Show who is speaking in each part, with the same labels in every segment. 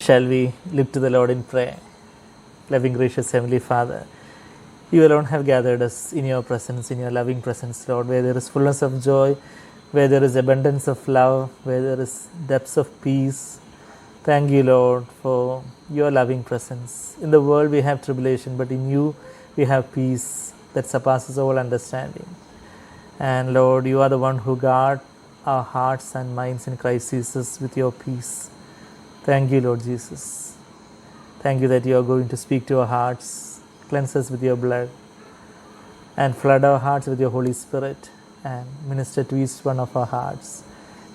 Speaker 1: Shall we look to the Lord in prayer? Loving, gracious Heavenly Father, you alone have gathered us in your presence, in your loving presence, Lord, where there is fullness of joy, where there is abundance of love, where there is depths of peace. Thank you, Lord, for your loving presence. In the world we have tribulation, but in you we have peace that surpasses all understanding. And Lord, you are the one who guard our hearts and minds in Christ Jesus with your peace. Thank you, Lord Jesus. Thank you that you are going to speak to our hearts, cleanse us with your blood, and flood our hearts with your Holy Spirit and minister to each one of our hearts.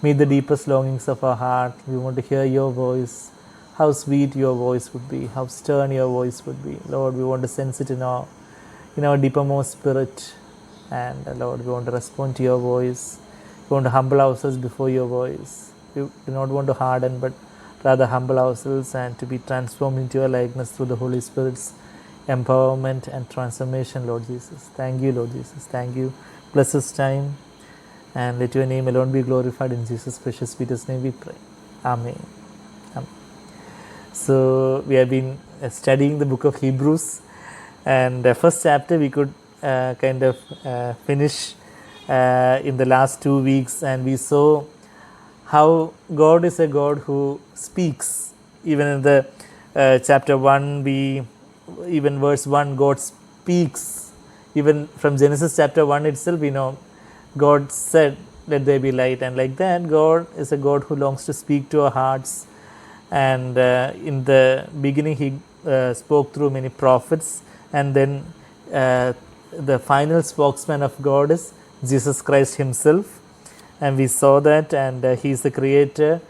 Speaker 1: Meet the deepest longings of our heart. We want to hear your voice, how sweet your voice would be, how stern your voice would be. Lord, we want to sense it in our deepermost spirit. And Lord, we want to respond to your voice. We want to humble ourselves before your voice. We do not want to harden, but rather humble ourselves and to be transformed into your likeness through the Holy Spirit's empowerment and transformation, Lord Jesus. Thank you, Lord Jesus. Thank you. Bless this time and let your name alone be glorified. In Jesus' precious sweetest name we pray. Amen. Amen. So we have been studying the book of Hebrews, and the first chapter we could finish in the last 2 weeks, and we saw how God is a God who speaks. Even in the chapter 1, even verse 1, God speaks. Even from Genesis chapter 1 itself, we know God said, let there be light. And like that, God is a God who longs to speak to our hearts. And in the beginning, he spoke through many prophets. And then the final spokesman of God is Jesus Christ himself. And we saw that, and he is the creator,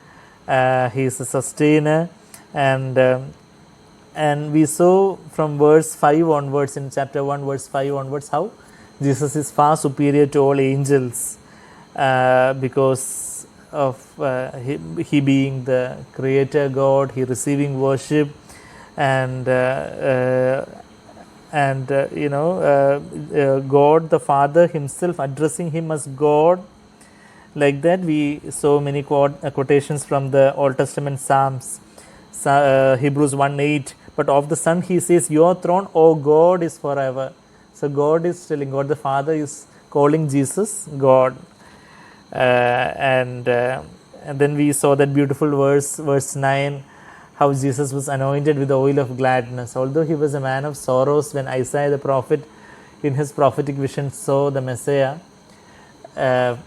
Speaker 1: he is the sustainer, and we saw from verse 5 onwards, in chapter 1 verse 5 onwards, how Jesus is far superior to all angels because of he being the creator God, he receiving worship, and God the Father himself addressing him as God. Like that, we saw many quotations from the Old Testament Psalms, Hebrews 1:8. But of the Son, he says, your throne, O God, is forever. So God is telling, God the Father is calling Jesus God. And then we saw that beautiful verse 9, how Jesus was anointed with the oil of gladness. Although he was a man of sorrows, when Isaiah the prophet in his prophetic vision saw the Messiah,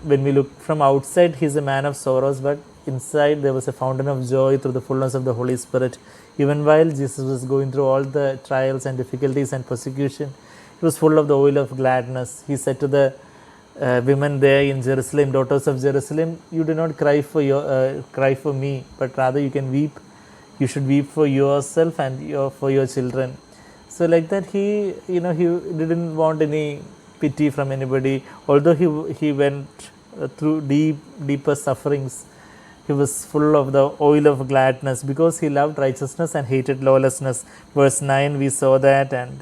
Speaker 1: when we look from outside, he is a man of sorrows, but inside there was a fountain of joy through the fullness of the Holy Spirit. Even while Jesus was going through all the trials and difficulties and persecution, he was full of the oil of gladness. He said to the women there in Jerusalem, daughters of Jerusalem, you do not cry for me, but rather you can weep. You should weep for yourself and for your children. So like that, he didn't want any pity from anybody. Although he went through deeper sufferings, he was full of the oil of gladness because he loved righteousness and hated lawlessness. Verse 9, we saw that, and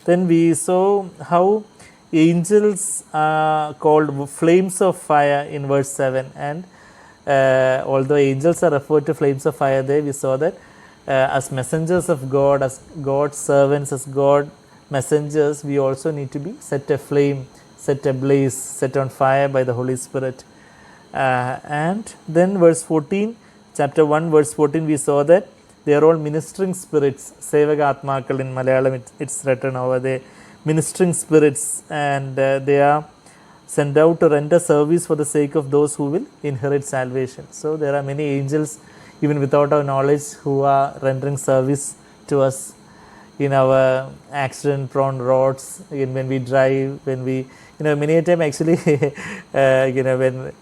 Speaker 1: then we saw how angels are called flames of fire in verse 7. And although angels are referred to flames of fire there, we saw that as messengers of God, as God's servants, as God messengers, we also need to be set aflame, set ablaze, set on fire by the Holy Spirit. And then verse 14, chapter 1 verse 14, we saw that they are all ministering spirits. Sevaka Atmakal in Malayalam, it's written over there, ministering spirits, and they are sent out to render service for the sake of those who will inherit salvation. So there are many angels, even without our knowledge, who are rendering service to us in our accident-prone roads, when we drive, when we, many a time actually, when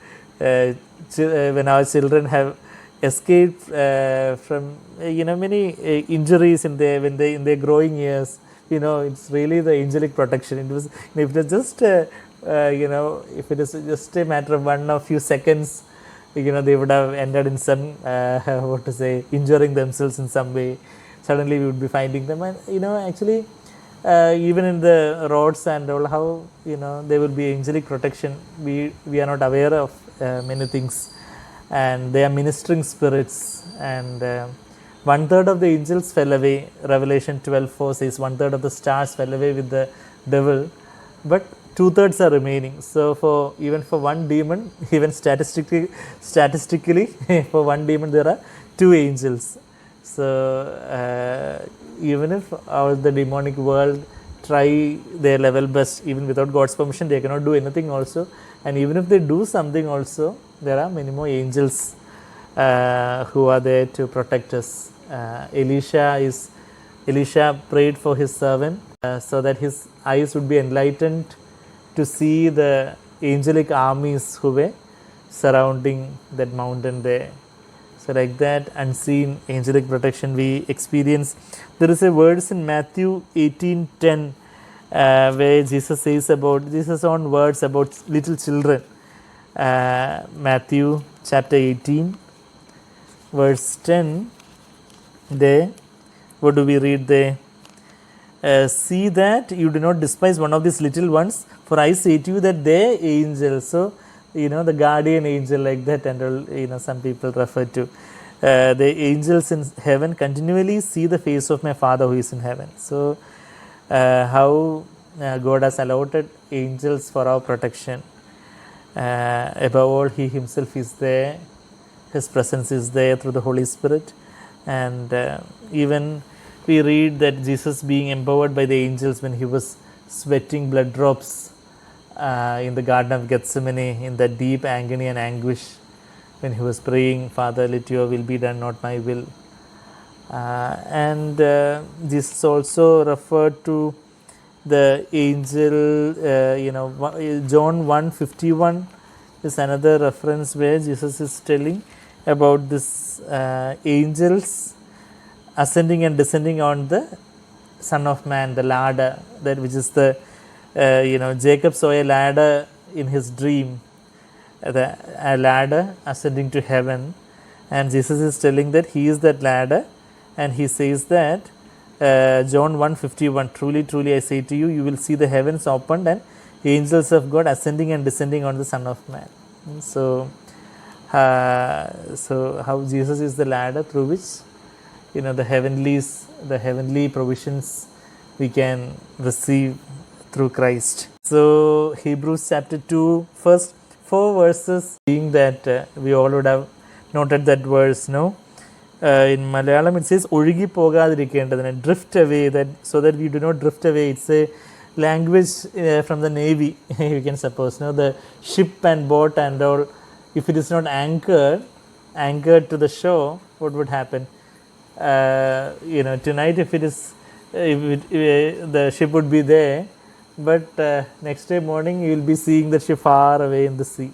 Speaker 1: our children have escaped from, many injuries in their growing years, it's really the angelic protection. It was, if it is just, if it is just a matter of one or few seconds, they would have ended in some, injuring themselves in some way. Suddenly we would be finding them, and actually even in the roads and all, how there will be angelic protection, we are not aware of many things, and they are ministering spirits. And 1/3 of the angels fell away. Revelation 12:4 says 1/3 of the stars fell away with the devil, but 2/3 are remaining. So for even for one demon, even statistically for one demon there are 2 angels. So even if all the demonic world try their level best, even without God's permission, they cannot do anything also. And even if they do something also, there are many more angels who are there to protect us. Elisha prayed for his servant so that his eyes would be enlightened to see the angelic armies who were surrounding that mountain there. So like that unseen angelic protection we experience. There is a verse in Matthew 18:10 where Jesus says about, Jesus own words about little children. Matthew chapter 18 verse 10 there. What do we read there? See that you do not despise one of these little ones, for I say to you that they angels. So the guardian angel like that, and some people refer to the angels in heaven continually see the face of my Father who is in heaven. So how God has allotted angels for our protection. Above all, He Himself is there. His presence is there through the Holy Spirit. And even we read that Jesus being empowered by the angels when He was sweating blood drops in the Garden of Gethsemane, in that deep agony and anguish, when He was praying, Father, let your will be done, not my will. And Jesus also referred to the angel, John 1:51 is another reference where Jesus is telling about this angels ascending and descending on the Son of Man, the ladder, that which is the, Jacob saw a ladder in his dream, a ladder ascending to heaven, and Jesus is telling that He is that ladder, and He says that, John 1:51, truly, truly I say to you, you will see the heavens opened and angels of God ascending and descending on the Son of Man. So how Jesus is the ladder through which the heavenly provisions we can receive through Christ. So Hebrews chapter 2, first 4 verses, being that we all would have noted that verse, no? In Malayalam it says ഒഴുകി പോകാതിരിക്കേണ്ടതിന്, drift away, that so that we do not drift away. It's a language from the Navy, you can suppose, the ship and boat and all, if it is not anchored to the shore, what would happen? Tonight if the ship would be there, but next day morning you will be seeing the ship far away in the sea.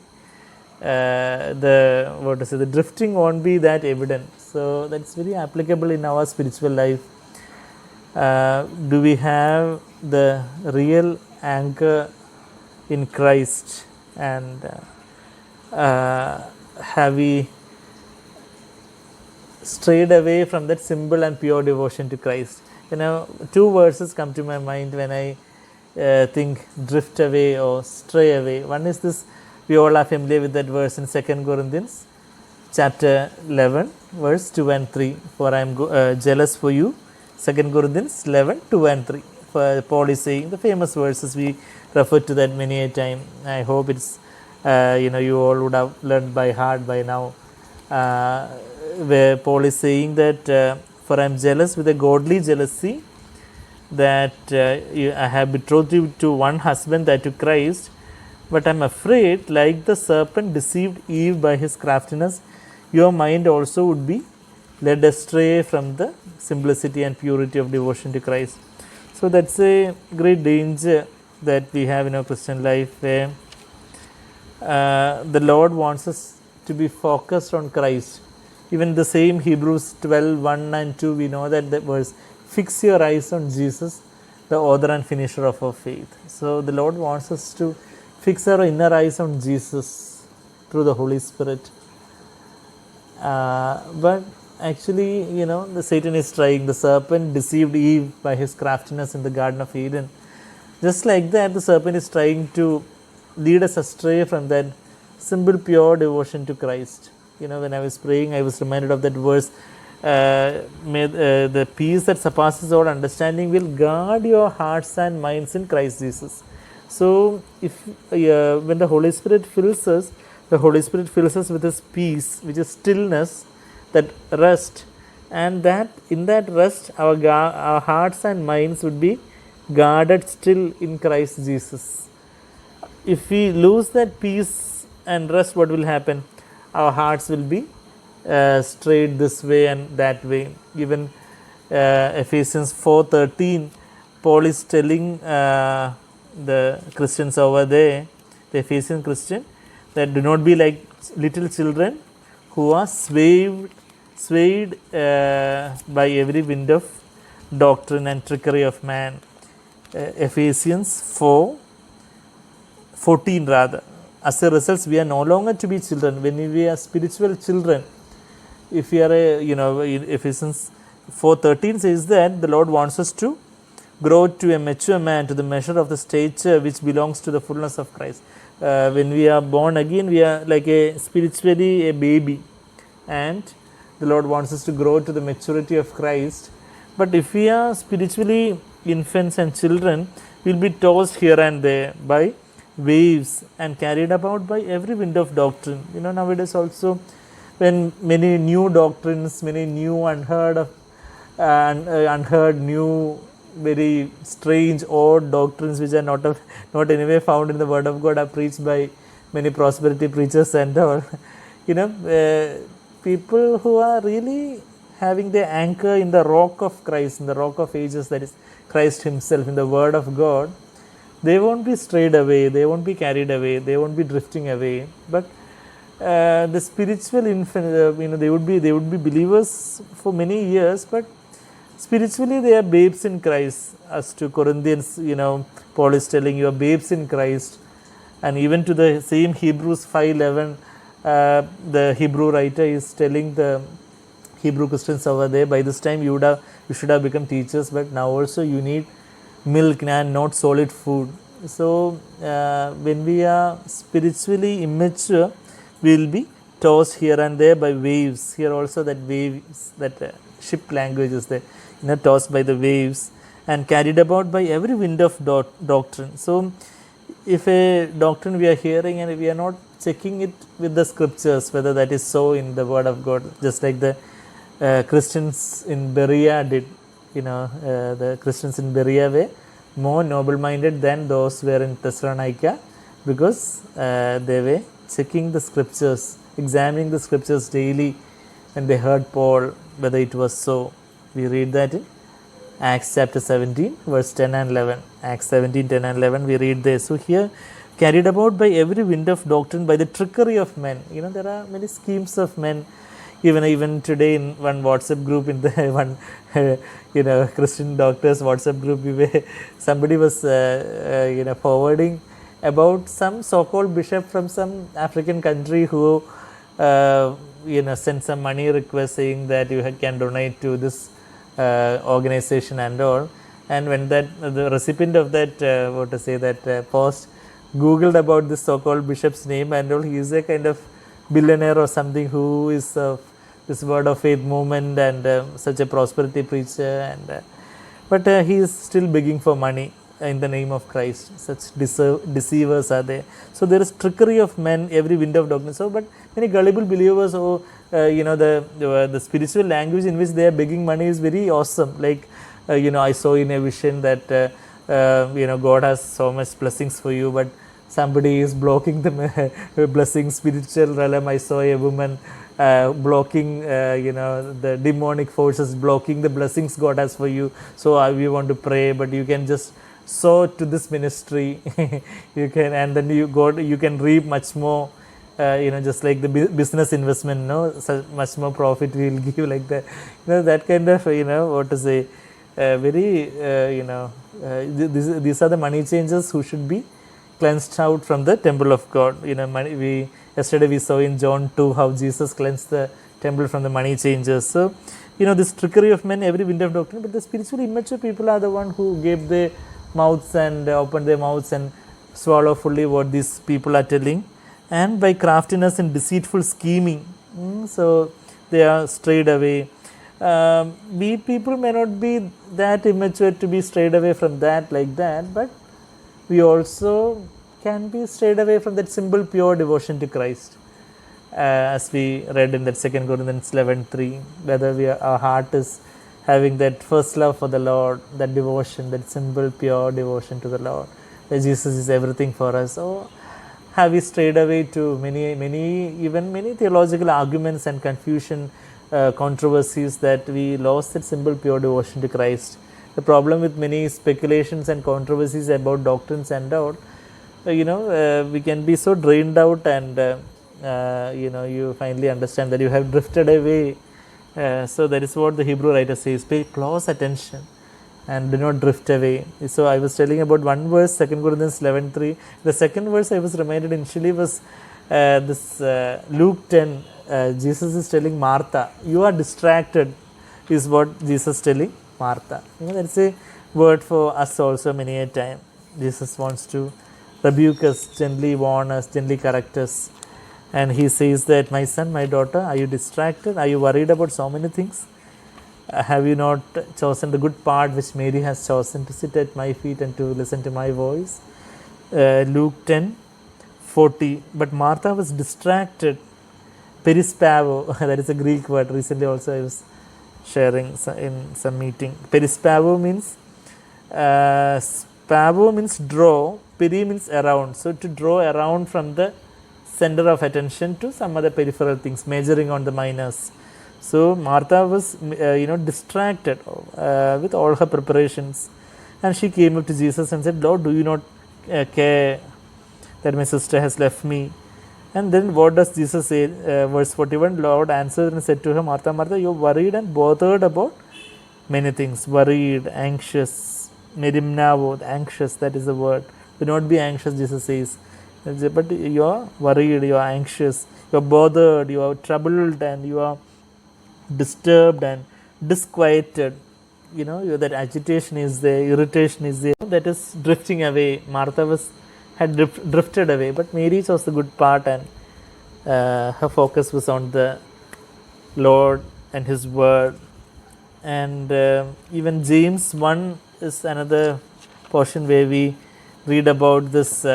Speaker 1: The drifting won't be that evident. So that's very applicable in our spiritual life. Do we have the real anchor in Christ, and have we strayed away from that simple and pure devotion to Christ? 2 verses come to my mind when I think drift away or stray away. One is this, we all are familiar with that verse in 2 Corinthians chapter 11 verse 2 and 3. For I am jealous for you. 2 Corinthians 11, 2 and 3. Paul is saying the famous verses, we refer to that many a time. I hope it's, you all would have learned by heart by now, where Paul is saying that, for I am jealous with a godly jealousy, that I have betrothed you to one husband, that to Christ, but I am afraid, like the serpent deceived Eve by his craftiness, your mind also would be led astray from the simplicity and purity of devotion to Christ. So that's a great danger that we have in our Christian life, where the Lord wants us to be focused on Christ. Even the same Hebrews 12, 1 and 2, we know that the verse, fix your eyes on Jesus, the author and finisher of our faith. So the Lord wants us to fix our inner eyes on Jesus through the Holy Spirit. But actually, the Satan is trying. The serpent deceived Eve by his craftiness in the Garden of Eden. Just like that, the serpent is trying to lead us astray from that simple, pure devotion to Christ. When I was praying, I was reminded of that verse, may the peace that surpasses all understanding will guard your hearts and minds in Christ Jesus. So, if when the Holy Spirit fills us, the Holy Spirit fills us with His peace, which is stillness, that rest, and that in that rest, our hearts and minds would be guarded still in Christ Jesus. If we lose that peace and rest, what will happen? Our hearts will be strayed this way and that way. Even Ephesians 4:13, Paul is telling the Christians over there, the Ephesian Christian, that do not be like little children who are swayed by every wind of doctrine and trickery of man. Ephesians 4:14 rather. As a result, we are no longer to be children. When we are spiritual children, if we are Ephesians 4:13 says that the Lord wants us to grow to a mature man, to the measure of the stature which belongs to the fullness of Christ. When we are born again, we are like spiritually a baby, and the Lord wants us to grow to the maturity of Christ. But if we are spiritually infants and children, we will be tossed here and there by waves and carried about by every wind of doctrine. Nowadays also, when many new doctrines, many new unheard new, very strange, odd doctrines which are not anyway found in the Word of God are preached by many prosperity preachers and all. People who are really having their anchor in the rock of Christ, in the rock of ages, that is Christ Himself, in the Word of God, they won't be strayed away, they won't be carried away, they won't be drifting away. But the spiritual infant, they would be believers for many years, but spiritually they are babes in Christ. As to Corinthians, Paul is telling you are babes in Christ. And even to the same Hebrews 5:11, the Hebrew writer is telling the Hebrew Christians over there, by this time you should have become teachers, but now also you need milk and not solid food. So when we are spiritually immature, we will be tossed here and there by waves. Here also that waves, that ship language is there, tossed by the waves and carried about by every wind of doctrine. So if a doctrine we are hearing and we are not checking it with the scriptures, whether that is so in the Word of God, just like the Christians in Berea did. The Christians in Berea were more noble-minded than those who were in Thessalonica, because they were checking the scriptures, examining the scriptures daily, and they heard Paul, whether it was so. We read that in Acts chapter 17, verse 10 and 11. Acts 17, 10 and 11, we read there. So here, carried about by every wind of doctrine, by the trickery of men. There are many schemes of men. Even today in one WhatsApp group, in the one Christian doctors WhatsApp group, somebody was forwarding about some so-called bishop from some African country who sent some money request saying that you can donate to this organization and all. And when the recipient of that post googled about this so-called bishop's name and all, he is a kind of billionaire or something who is this Word of Faith movement and such a prosperity preacher, and but he is still begging for money in the name of Christ. Such deceivers are there. So there is trickery of men, every wind of doctrine. So, but many gullible believers, the spiritual language in which they are begging money is very awesome. Like I saw in a vision that God has so much blessings for you, but somebody is blocking the blessing, spiritual realm. I saw a woman blocking the demonic forces blocking the blessings God has for you. So we want to pray, but you can just sow to this ministry. You can, and then you can reap much more. Just like the business investment, so much more profit will give, like that. That kind of very these are the money changers who should be cleansed out from the temple of God. Yesterday we saw in John 2 how Jesus cleansed the temple from the money changers. So this trickery of men, every wind of doctrine. But the spiritually immature people are the one who gave their mouths and opened their mouths and swallow fully what these people are telling, and by craftiness and deceitful scheming, so they are strayed away. We people may not be that immature to be strayed away from that like that, but we also can be strayed away from that simple pure devotion to Christ, as we read in that 2 Corinthians 11:3, whether our heart is having that first love for the Lord, that devotion, that simple pure devotion to the Lord, that Jesus is everything for us, or have we strayed away to many theological arguments and confusion, controversies, that we lost that simple pure devotion to Christ. The problem with many speculations and controversies about doctrines and all, we can be so drained out, and you finally understand that you have drifted away. So that is what the Hebrew writer says: pay close attention and do not drift away. So I was telling about one verse, 2 Corinthians 11:3. The second verse I was reminded initially was this Luke 10. Jesus is telling Martha, you are distracted, is what Jesus is telling Martha. That's a word for us also many a time. Jesus wants to rebuke us, gently warn us, gently correct us. And he says that, my son, my daughter, are you distracted? Are you worried about so many things? Have you not chosen the good part which Mary has chosen, to sit at my feet and to listen to my voice? Luke 10:40. But Martha was distracted. Perispavo, that is a Greek word. Recently also I was sharing in some meeting. Perispavo means, spavo means draw, peri means around. So to draw around from the center of attention to some other peripheral things, majoring on the minors. So Martha was distracted with all her preparations, and she came up to Jesus and said, Lord, do you not care that my sister has left me? And then what does Jesus say? Verse 41, Lord answered and said to her, Martha, Martha, you are worried and bothered about many things. Worried, anxious, merimnavo, anxious, that is the word. Do not be anxious, Jesus says. But you are worried, you are anxious, you are bothered, you are troubled, and you are disturbed and disquieted. That agitation is there, irritation is there, that is drifting away. Martha had drifted away, but Mary chose the good part, and her focus was on the Lord and His Word. And even James 1 is another portion where we read about this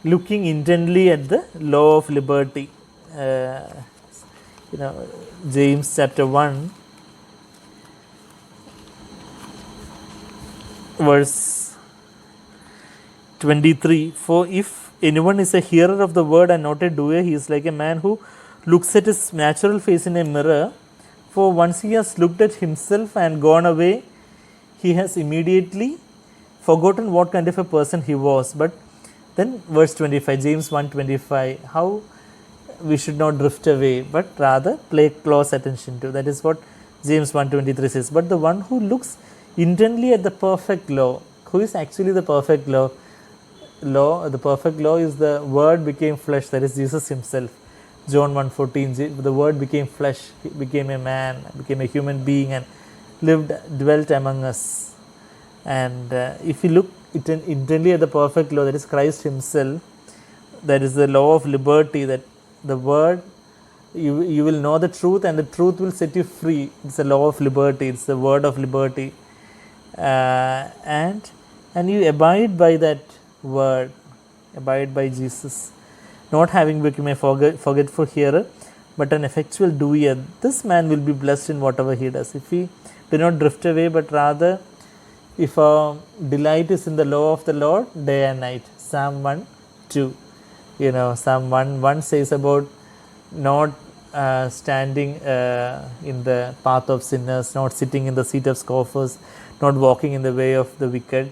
Speaker 1: looking intently at the law of liberty. James chapter 1 verse 23, for if anyone is a hearer of the word and not a doer, he is like a man who looks at his natural face in a mirror. For once he has looked at himself and gone away, he has immediately forgotten what kind of a person he was. But then verse 25, James 1:25, how we should not drift away, but rather pay close attention to. That is what James 1:23 says. But the one who looks intently at the perfect law, who is actually the perfect law? The perfect law is the Word became flesh, that is Jesus Himself. John 1:14, the Word became flesh, He became a man, became a human being, and dwelt among us. And if you look intently at the perfect law, that is Christ Himself, that is the law of liberty, that the Word, you will know the truth, and the truth will set you free. It's the law of liberty, it's the word of liberty. And you abide by that word, abide by Jesus, not having become a forgetful hearer, but an effectual doer. This man will be blessed in whatever he does. If he do not drift away, but rather if our delight is in the law of the Lord day and night. Psalm 1:2. Psalm 1:1 says about not standing in the path of sinners, not sitting in the seat of scoffers, not walking in the way of the wicked.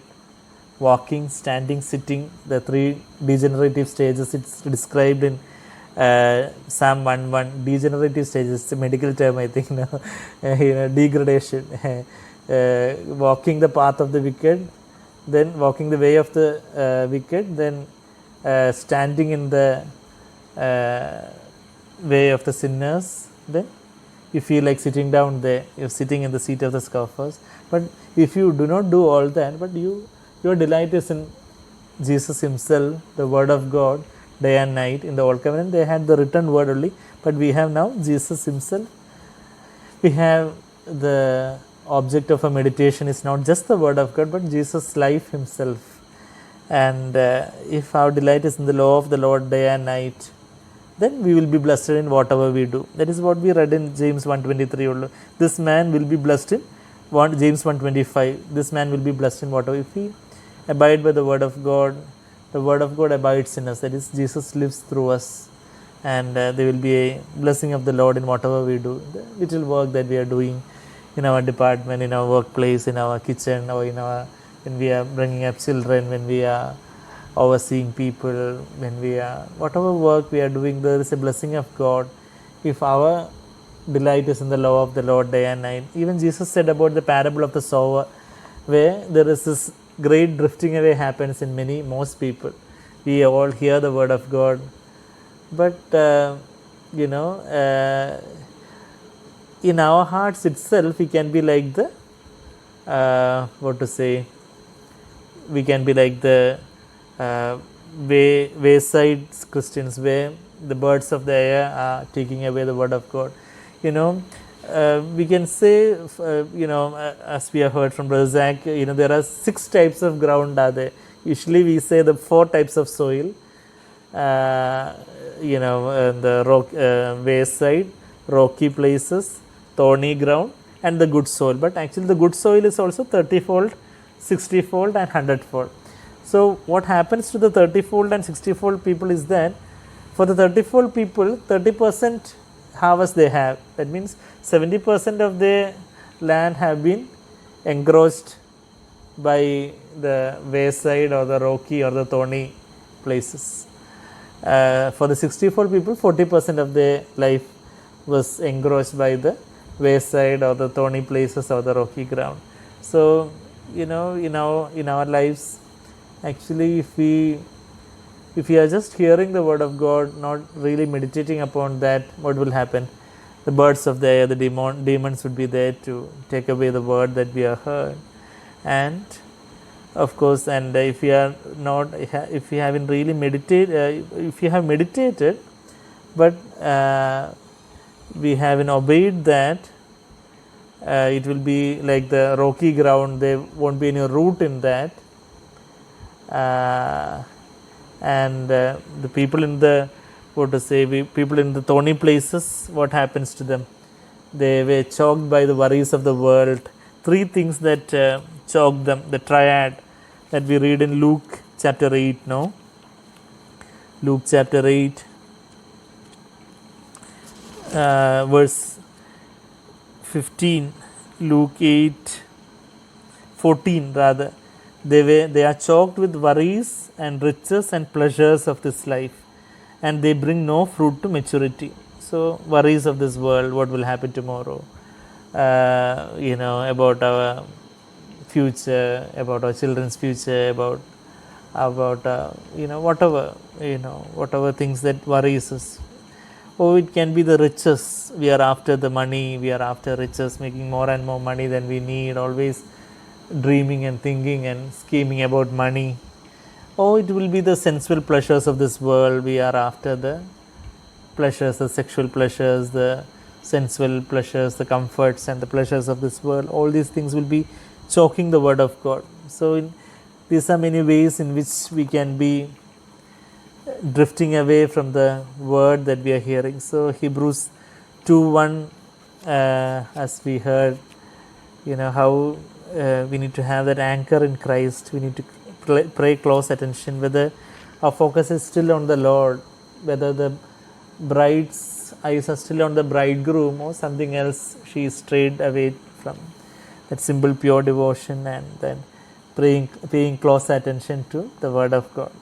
Speaker 1: Walking, standing, sitting, the three degenerative stages, it's described in Psalm 1:1. Degenerative stages, it's a medical term, I think. Degradation. Walking the path of the wicked, then walking the way of the wicked, then standing in the way of the sinners, then you feel like sitting down there, you're sitting in the seat of the scoffers. But if you do not do all that, but your delight is in Jesus Himself, the Word of God, day and night. In the Old Covenant, they had the written word only, but we have now Jesus Himself, we have the object of a meditation is not just the word of God, but Jesus' life himself. And if our delight is in the law of the Lord day and night, then we will be blessed in whatever we do. That is what we read in James 1:23. This man will be blessed in James 1:25. This man will be blessed in whatever. If we abide by the word of God, the word of God abides in us. That is, Jesus lives through us, and there will be a blessing of the Lord in whatever we do. The little work that we are doing in our department, in our workplace, in our kitchen, or when we are bringing up children, when we are overseeing people, when we are whatever work we are doing, there is a blessing of God if our delight is in the law of the Lord day and night. Even Jesus said about the parable of the sower, where there is this great drifting away happens in most people. We all hear the word of God, but in our hearts itself, we can be like the we can be like the wayside Christians, where the birds of the air are taking away the word of God. We can say, as we have heard from Brother Zach, there are 6 types of ground are there. Usually we say the 4 types of soil, the wayside, rocky places, thorny ground, and the good soil. But actually the good soil is also 30-fold, 60-fold, and 100-fold. So what happens to the 30-fold and 60-fold people is that for the 30-fold people, 30% harvest they have. That means 70% of their land have been engrossed by the wayside or the rocky or the thorny places. For the 60-fold people, 40% of their life was engrossed by the wayside or the thorny places or the rocky ground. So, in our lives, actually, if we are just hearing the word of God, not really meditating upon that, what will happen? The birds of the air, the demons would be there to take away the word that we have heard. And of course, and if we haven't really meditated, if we have meditated, but we haven't obeyed that, it will be like the rocky ground. There won't be any root in that. And the people in the people in the thorny places, what happens to them? They were choked by the worries of the world. 3 things that choked them, the triad that we read in Luke chapter 8. Luke chapter 8, verse 15. Luke 8:14 rather. They are choked with worries and riches and pleasures of this life, and they bring no fruit to maturity. So worries of this world, what will happen tomorrow, about our future, about our children's future, about whatever things that worries us. Or it can be the riches. We are after the money, we are after riches, making more and more money than we need, always dreaming and thinking and scheming about money. Or it will be the sensual pleasures of this world. We are after the pleasures, the sexual pleasures, the sensual pleasures, the comforts and the pleasures of this world. All these things will be choking the word of God. So these are many ways in which we can be drifting away from the word that we are hearing. So Hebrews 2:1, as we heard, how we need to have that anchor in Christ. We need to pay close attention whether our focus is still on the Lord, whether the bride's eyes are still on the bridegroom or something else. She is strayed away from that simple pure devotion, and then paying close attention to the word of God.